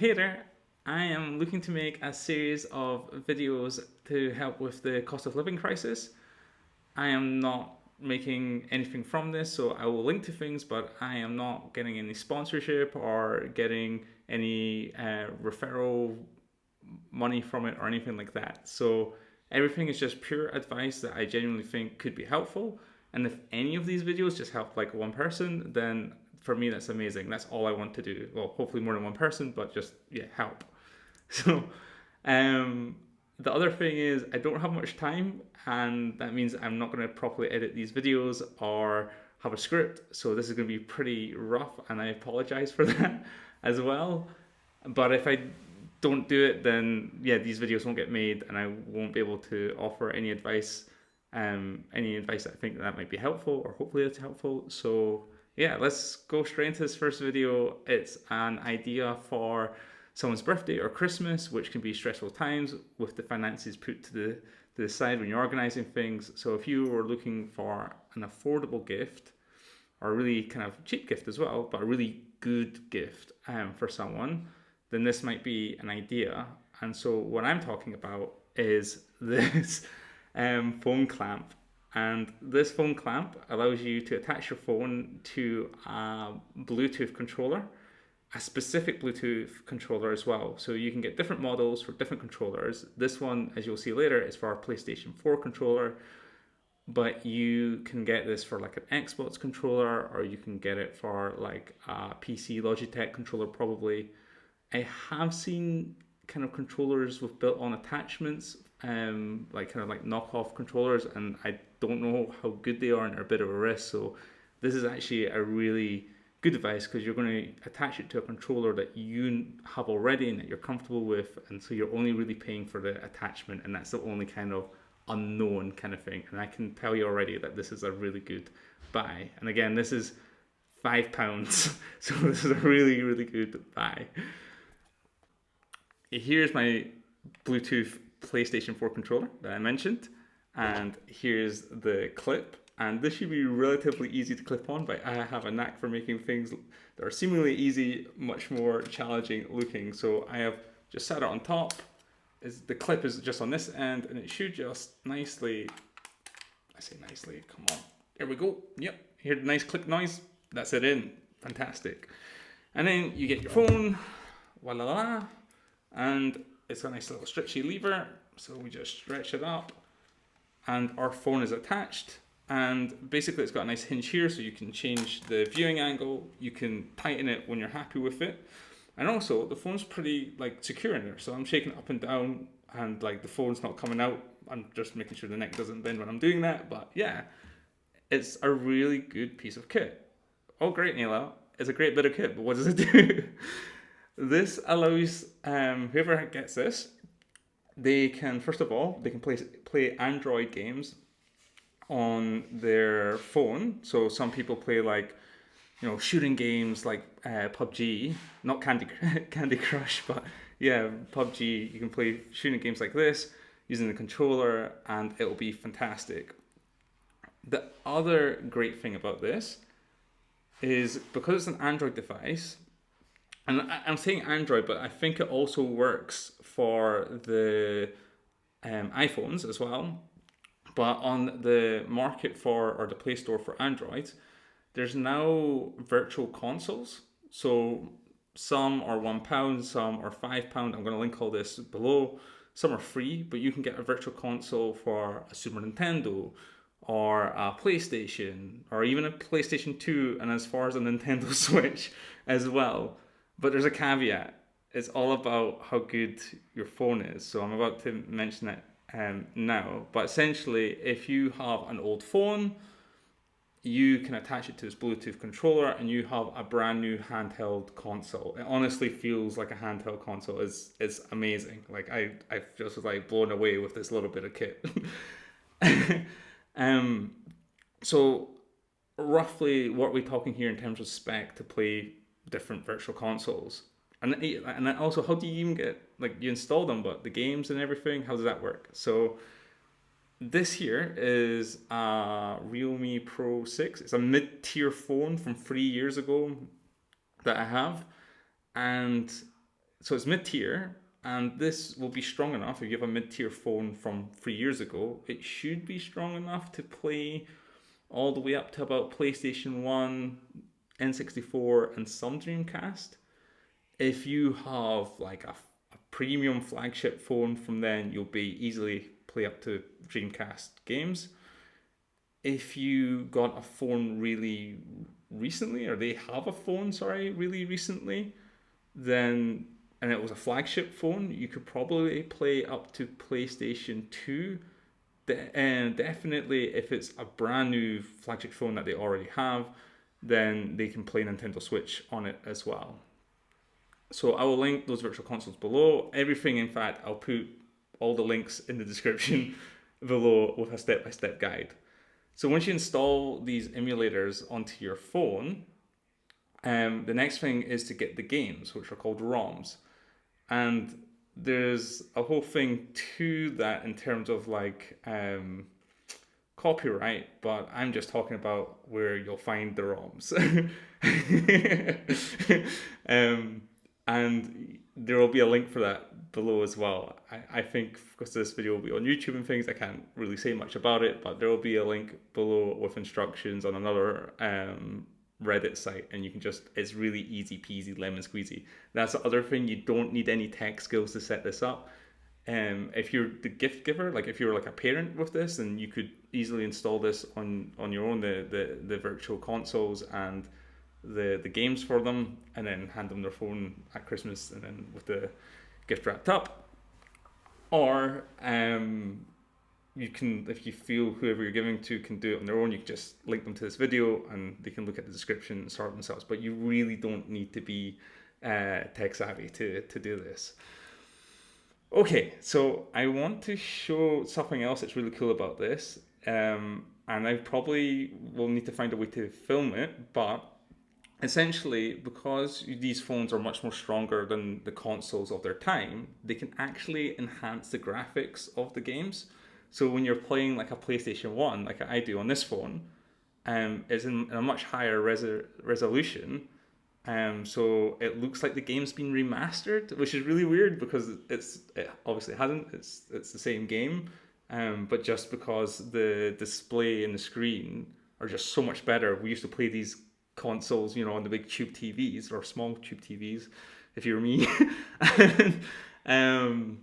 Hey there, I am looking to make a series of videos to help with the cost of living crisis. I am not making anything from this, so I will link to things, but I am not getting any sponsorship or getting any referral money from it or anything like that. So everything is just pure advice that I genuinely think could be helpful. And if any of these videos just help like one person, then for me that's amazing. That's all I want to do. Well, hopefully more than one person, but just yeah, help. So um the other thing is I don't have much time, and that means I'm not going to properly edit these videos or have a script. So this is going to be pretty rough, and I apologize for that as well. But if I don't do it, then yeah, these videos won't get made, and I won't be able to offer any advice that I think that might be helpful, or hopefully it's helpful. So yeah, let's go straight into this first video. It's an idea for someone's birthday or Christmas, which can be stressful times with the finances put to the side when you're organizing things. So if you were looking for an affordable gift, or a really kind of cheap gift as well, but a really good gift for someone, then this might be an idea. And so what I'm talking about is this phone clamp. And this phone clamp allows you to attach your phone to a Bluetooth controller, a specific Bluetooth controller as well. So you can get different models for different controllers. This one, as you'll see later, is for our PlayStation 4 controller, but you can get this for like an Xbox controller, or you can get it for like a PC Logitech controller probably. I have seen kind of controllers with built-on attachments, like kind of like knockoff controllers, and I don't know how good they are, and they're a bit of a risk. So this is actually a really good device because you're going to attach it to a controller that you have already and that you're comfortable with, and so you're only really paying for the attachment, and that's the only kind of unknown kind of thing. And I can tell you already that this is a really good buy. And again, this is £5, so this is a really, really good buy. Here's my Bluetooth PlayStation 4 controller that I mentioned, and here's the clip. And this should be relatively easy to clip on, but I have a knack for making things that are seemingly easy much more challenging looking. So I have just set it on top. The clip is just on this end, and it should just nicely, I say nicely, come on, there we go. Yep, hear the nice click noise. That's it in. Fantastic. And then you get your phone, voila, and it's a nice little stretchy lever. So we just stretch it up, and our phone is attached. And basically it's got a nice hinge here, so you can change the viewing angle. You can tighten it when you're happy with it. And also the phone's pretty like secure in there. So I'm shaking it up and down, and like the phone's not coming out. I'm just making sure the neck doesn't bend when I'm doing that. But yeah, it's a really good piece of kit. Oh great, Neela. It's a great bit of kit, but what does it do? This allows whoever gets this, they can, first of all, they can play Android games on their phone. So some people play like, shooting games like PUBG, not Candy Crush, but yeah, PUBG. You can play shooting games like this using the controller, and it'll be fantastic. The other great thing about this is because it's an Android device, and I'm saying Android, but I think it also works for the iPhones as well. But on the market or the Play Store for Android, there's now virtual consoles. So some are £1, some are £5. I'm going to link all this below. Some are free, but you can get a virtual console for a Super Nintendo or a PlayStation, or even a PlayStation 2, and as far as a Nintendo Switch as well. But there's a caveat. It's all about how good your phone is. So I'm about to mention it now. But essentially, if you have an old phone, you can attach it to this Bluetooth controller, and you have a brand new handheld console. It honestly feels like a handheld console. It's amazing. Like I just was like blown away with this little bit of kit. So roughly, what are we talking here in terms of spec to play different virtual consoles? And also, how do you even get, like, you install them, but the games and everything, how does that work? So this here is a Realme Pro 6. It's a mid-tier phone from 3 years ago that I have. And So it's mid-tier, and this will be strong enough. If you have a mid-tier phone from 3 years ago, it should be strong enough to play all the way up to about PlayStation 1, N64, and some Dreamcast. If you have like a premium flagship phone from then, you'll be easily play up to Dreamcast games. If you got a phone really recently, or they have a phone, sorry, really recently, then and it was a flagship phone, you could probably play up to PlayStation 2. And definitely, if it's a brand new flagship phone that they already have, then they can play Nintendo Switch on it as well. So I will link those virtual consoles below. Everything, in fact, I'll put all the links in the description below with a step-by-step guide. So once you install these emulators onto your phone, the next thing is to get the games, which are called ROMs. And there's a whole thing to that in terms of like copyright, but I'm just talking about where you'll find the ROMs. And there will be a link for that below as well. I think because this video will be on YouTube and things, I can't really say much about it, but there will be a link below with instructions on another Reddit site, and you can just, it's really easy peasy lemon squeezy. That's the other thing, you don't need any tech skills to set this up. If you're the gift giver, like if you're like a parent with this, then you could easily install this on your own, the virtual consoles and the games for them, and then hand them their phone at Christmas, and then with the gift wrapped up. Or you can, if you feel whoever you're giving to can do it on their own, you can just link them to this video and they can look at the description and sort themselves. But you really don't need to be tech savvy to do this. Okay, so I want to show something else that's really cool about this. And I probably will need to find a way to film it, but essentially, because these phones are much more stronger than the consoles of their time, they can actually enhance the graphics of the games. So when you're playing like a PlayStation 1, like I do on this phone, it's in a much higher resolution. So it looks like the game's been remastered, which is really weird because it obviously hasn't. It's the same game, but just because the display and the screen are just so much better. We used to play these consoles, on the big tube TVs or small tube TVs, if you were me. um,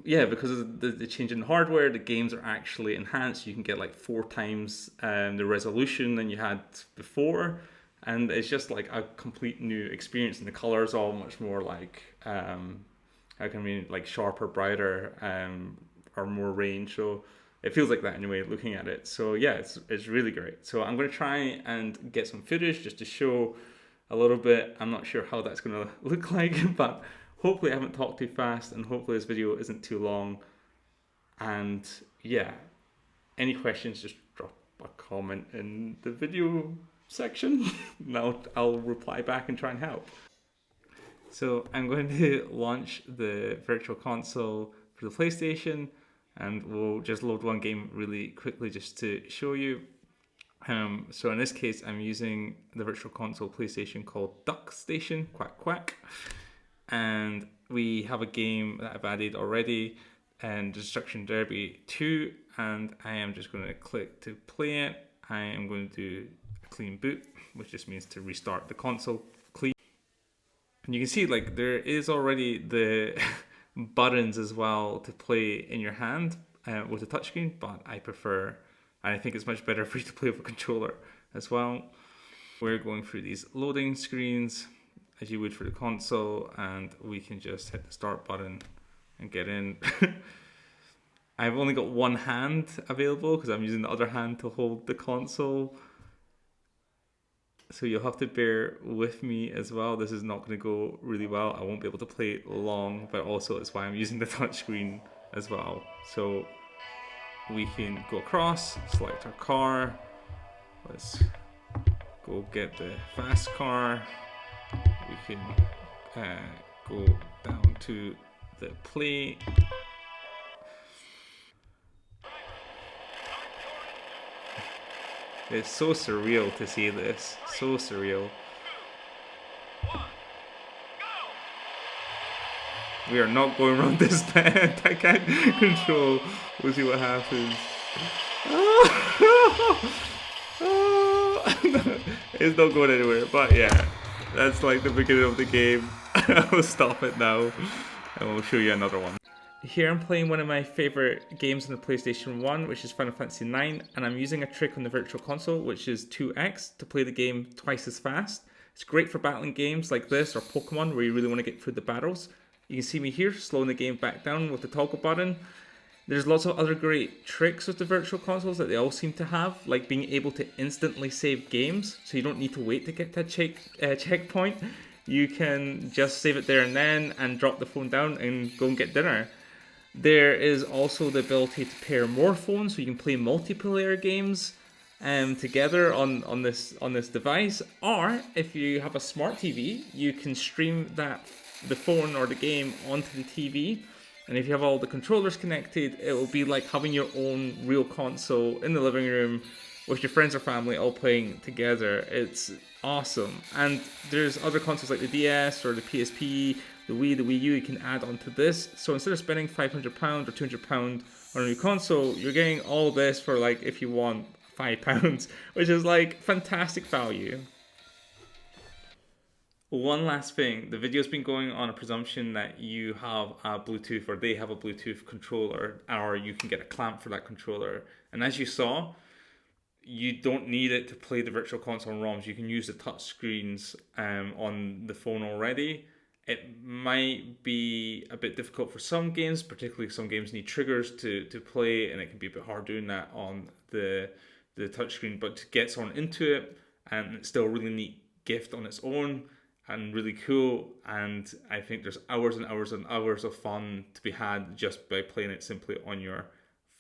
yeah, because of the change in hardware, the games are actually enhanced. You can get like 4 times the resolution than you had before, and it's just like a complete new experience. And the colors all much more like how can we like sharper, brighter, or more range. So it feels like that anyway, looking at it. So yeah, it's really great. So I'm going to try and get some footage just to show a little bit. I'm not sure how that's going to look like, but hopefully I haven't talked too fast, and hopefully this video isn't too long. And yeah, any questions, just drop a comment in the video section. Now I'll reply back and try and help. So I'm going to launch the virtual console for the PlayStation, and we'll just load one game really quickly just to show you. So in this case, I'm using the virtual console PlayStation called Duck Station, quack quack. And we have a game that I've added already, and Destruction Derby 2, and I am just going to click to play it. I am going to do a clean boot, which just means to restart the console clean. And you can see like there is already the buttons as well to play in your hand with a touchscreen, but I prefer, and I think it's much better for you to play with a controller as well. We're going through these loading screens as you would for the console, and we can just hit the start button and get in. I've only got one hand available because I'm using the other hand to hold the console. So you'll have to bear with me as well. This is not going to go really well. I won't be able to play it long, but also it's why I'm using the touchscreen as well. So we can go across, select our car. Let's go get the fast car. We can go down to the play. It's so surreal to see this. So surreal. We are not going around this bend. I can't control. We'll see what happens. It's not going anywhere, but yeah, that's like the beginning of the game. I'll stop it now and we'll show you another one. Here I'm playing one of my favourite games on the PlayStation 1, which is Final Fantasy 9, and I'm using a trick on the Virtual Console, which is 2x, to play the game twice as fast. It's great for battling games like this or Pokemon where you really want to get through the battles. You can see me here slowing the game back down with the toggle button. There's lots of other great tricks with the Virtual Consoles that they all seem to have, like being able to instantly save games, so you don't need to wait to get to a checkpoint. You can just save it there and then and drop the phone down and go and get dinner. There is also the ability to pair more phones, so you can play multiplayer games together on this device. Or if you have a smart TV, you can stream the phone or the game onto the TV. And if you have all the controllers connected, it will be like having your own real console in the living room with your friends or family all playing together. It's awesome. And there's other consoles like the DS or the PSP, the Wii, the Wii U you can add onto this. So instead of spending £500 or £200 on a new console, you're getting all this for, like, if you want, £5, which is like fantastic value. One last thing, the video's been going on a presumption that you have a Bluetooth or they have a Bluetooth controller, or you can get a clamp for that controller. And as you saw, you don't need it to play the Virtual Console ROMs. You can use the touch screens on the phone already. It might be a bit difficult for some games, particularly some games need triggers to play, and it can be a bit hard doing that on the touchscreen. But to get someone into it, and it's still a really neat gift on its own, and really cool, and I think there's hours and hours and hours of fun to be had just by playing it simply on your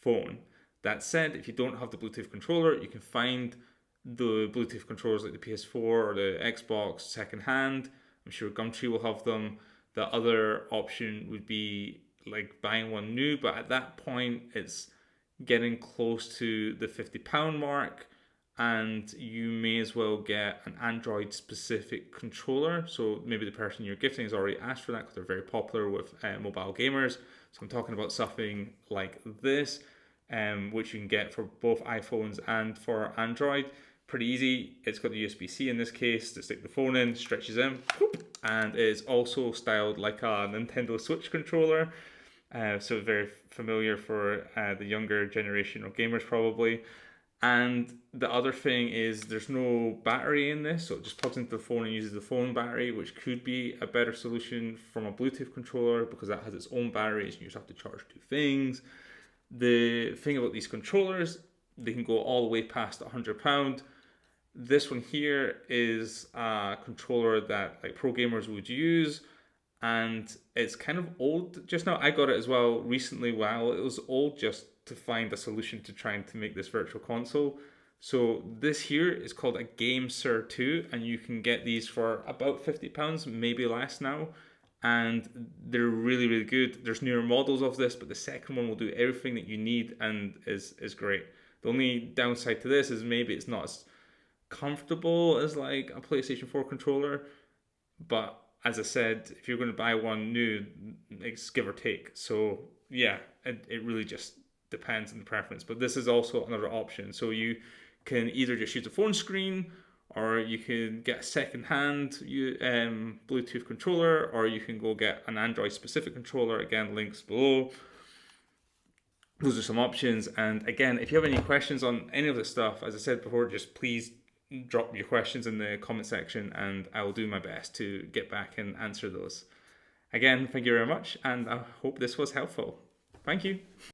phone. That said, if you don't have the Bluetooth controller, you can find the Bluetooth controllers like the PS4 or the Xbox secondhand. I'm sure Gumtree will have them. The other option would be like buying one new, but at that point it's getting close to the £50 mark, and you may as well get an Android specific controller. So maybe the person you're gifting has already asked for that because they're very popular with mobile gamers. So I'm talking about something like this, which you can get for both iPhones and for Android. Pretty easy. It's got the USB-C in this case to stick the phone in, stretches in, and it's also styled like a Nintendo Switch controller. So very familiar for the younger generation of gamers probably. And the other thing is there's no battery in this, so it just plugs into the phone and uses the phone battery, which could be a better solution from a Bluetooth controller because that has its own batteries and you just have to charge two things. The thing about these controllers, they can go all the way past £100. This one here is a controller that like pro gamers would use, and it's kind of old just now. I got it as well recently while it was old, just to find a solution to trying to make this Virtual Console. So this here is called a Game Sir 2, and you can get these for about £50, maybe less now. And they're really, really good. There's newer models of this, but the second one will do everything that you need and is great. The only downside to this is maybe it's not as comfortable as like a PlayStation 4 controller, but as I said, if you're going to buy one new, it's give or take. So yeah, it really just depends on the preference. But this is also another option. So you can either just use a phone screen, or you can get a second-hand Bluetooth controller, or you can go get an Android-specific controller. Again, links below. Those are some options. And again, if you have any questions on any of this stuff, as I said before, just please drop your questions in the comment section and I will do my best to get back and answer those. Again, thank you very much, and I hope this was helpful. Thank you.